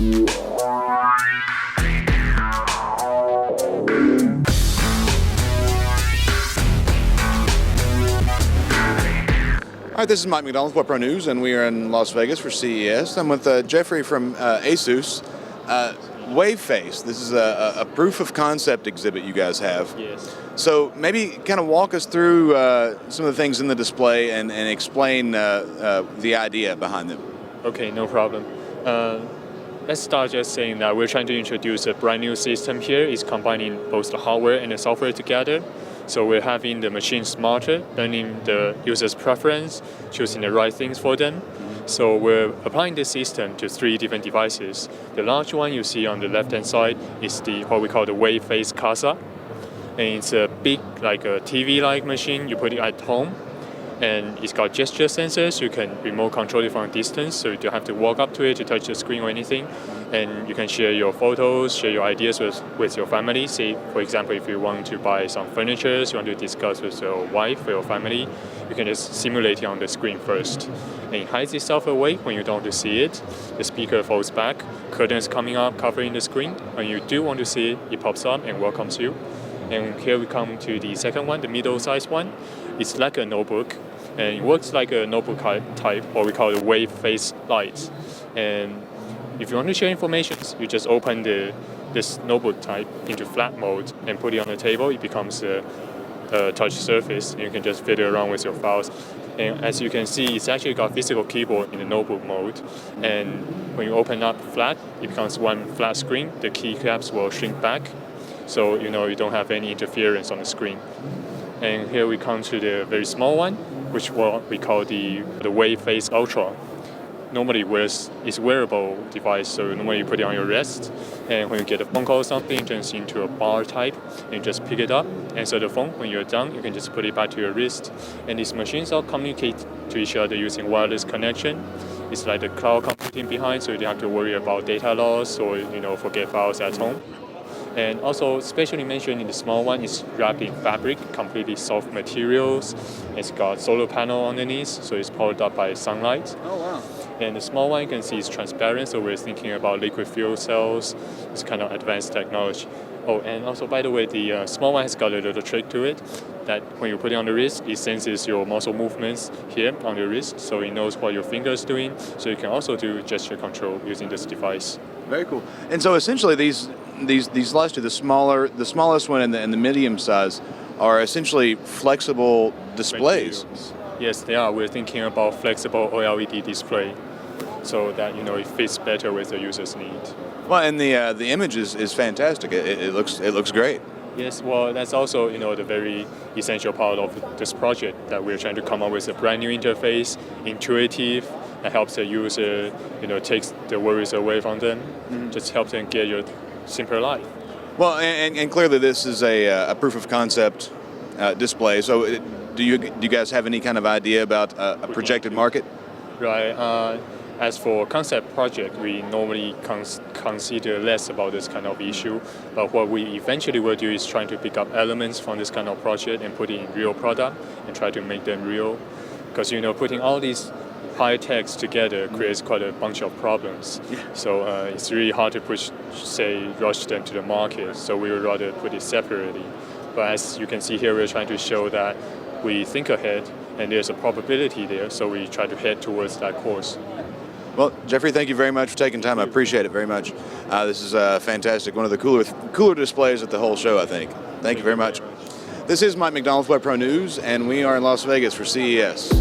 All right, this is Mike McDonald with Web Pro News, and we are in Las Vegas for CES. I'm with Jeffrey from ASUS. WaveFace, this is a proof of concept exhibit you guys have. Yes. So maybe kind of walk us through some of the things in the display and explain the idea behind them. Okay, no problem. Let's start just saying that we're trying to introduce a brand new system here. It's combining both the hardware and the software together. So we're having the machine smarter, learning the user's preference, choosing the right things for them. So we're applying this system to 3 different devices. The large one you see on the left-hand side is what we call the WaveFace Casa. And it's a big, like a TV-like machine. You put it at home. And it's got gesture sensors. You can remote control it from a distance, so you don't have to walk up to it to touch the screen or anything. And you can share your photos, share your ideas with your family. Say, for example, if you want to buy some furniture, you want to discuss with your wife or your family, you can just simulate it on the screen first. And it hides itself away when you don't want to see it. The speaker folds back, curtains coming up, covering the screen. When you do want to see it, it pops up and welcomes you. And here we come to the second one, the middle-sized one. It's like a notebook, and it works like a notebook type, or we call it WaveFace Lite. And if you want to share information, you just open this notebook type into flat mode and put it on the table. It becomes a touch surface, and you can just fiddle around with your files. And as you can see, it's actually got physical keyboard in the notebook mode. And when you open up flat, it becomes one flat screen. The keycaps will shrink back, so you don't have any interference on the screen. And here we come to the very small one, which we call the WaveFace Ultra. Normally it's a wearable device, so normally you put it on your wrist, and when you get a phone call or something, it turns into a bar type, and you just pick it up, answer the phone. When you're done, you can just put it back to your wrist. And these machines all communicate to each other using wireless connection. It's like the cloud computing behind, so you don't have to worry about data loss or forget files at home. And also, specially mentioned in the small one, is wrapped in fabric, completely soft materials. It's got solar panel underneath, so it's powered up by sunlight. Oh, wow. And the small one, you can see, is transparent, so we're thinking about liquid fuel cells. It's kind of advanced technology. Oh, and also, by the way, the small one has got a little trick to it, that when you put it on the wrist, it senses your muscle movements here on the wrist, so it knows what your finger is doing. So you can also do gesture control using this device. Very cool. And so essentially these last two, the smallest one and the medium size, are essentially flexible displays. Yes, they are. We're thinking about flexible OLED display, so that it fits better with the user's need. Well, and the image is fantastic. It looks great. Yes, well, that's also the very essential part of this project, that we're trying to come up with a brand new interface, intuitive, that helps the user, takes the worries away from them, just helps them get your simpler life. Well, and clearly this is a proof of concept display. So do you guys have any kind of idea about a projected market? Right. As for concept project, we normally consider less about this kind of issue. But what we eventually will do is trying to pick up elements from this kind of project and put it in real product and try to make them real. Because putting all these high techs together creates quite a bunch of problems. Yeah. So it's really hard to rush them to the market. So we would rather put it separately. But as you can see here, we're trying to show that we think ahead, and there's a probability there. So we try to head towards that course. Well, Jeffrey, thank you very much for taking time. I appreciate it very much. This is fantastic. One of the cooler displays at the whole show, I think. Thank you very much. This is Mike McDonald with Web Pro News, and we are in Las Vegas for CES.